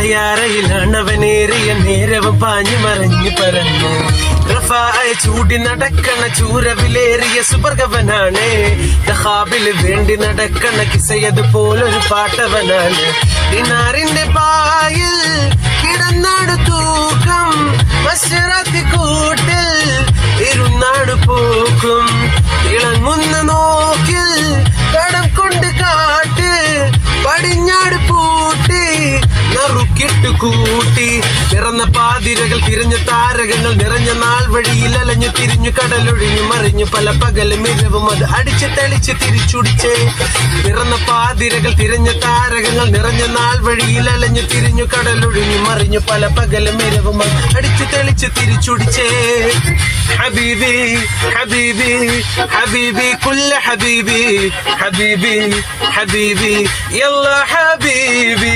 തയ്യാറയിലാണവനേറിയ നേരവും പാഞ്ഞു മറിഞ്ഞു പറന്ന് റഫായ ചൂടി നടക്കണ ചൂരവിലേറിയ സുബർഗവനാണ് ദഹാബിൽ വേണ്ടി നടക്കണ കിസയതുപോലൊരു പാട്ടവനാണ് ദിനാറിന്റെ പായിൽ കിടന്നാട് തൂക്കം മസ്റത്തി കൂട്ടിൽ ഇരുന്നാട് പൂക്കും ഇളങ്ങുന്ന നോക്കിൽ കടം കൊണ്ട് കാട്ട് പടിഞ്ഞാട് പൂട്ടി നറുക്കിട്ട് കൂട്ടി പിറന്ന പാതിരകൾ തിരിഞ്ഞ താരകങ്ങൾ നിറഞ്ഞ നാൾ വഴിയിൽ അലഞ്ഞു തിരിഞ്ഞു കടലൊഴിഞ്ഞു മറിഞ്ഞു പല പകലും ഇരവും അത് അടിച്ച് തെളിച്ച് തിരിച്ചുടിച്ചേ പിറന്ന പാതിരകൾ തിരിഞ്ഞ താരകങ്ങൾ നിറഞ്ഞ നാൾ വഴിയിൽ അലഞ്ഞു തിരിഞ്ഞു കടലൊഴിഞ്ഞു മറിഞ്ഞു പല പകലും ഇരവും അത് അടിച്ച് തെളിച്ച് തിരിച്ചുടിച്ചേ ഹബീബി ഹബീബി ഹബീബി കുല്ല ഹബീബി ഹബീബി ഹബീബി യല്ലാ ഹബീബി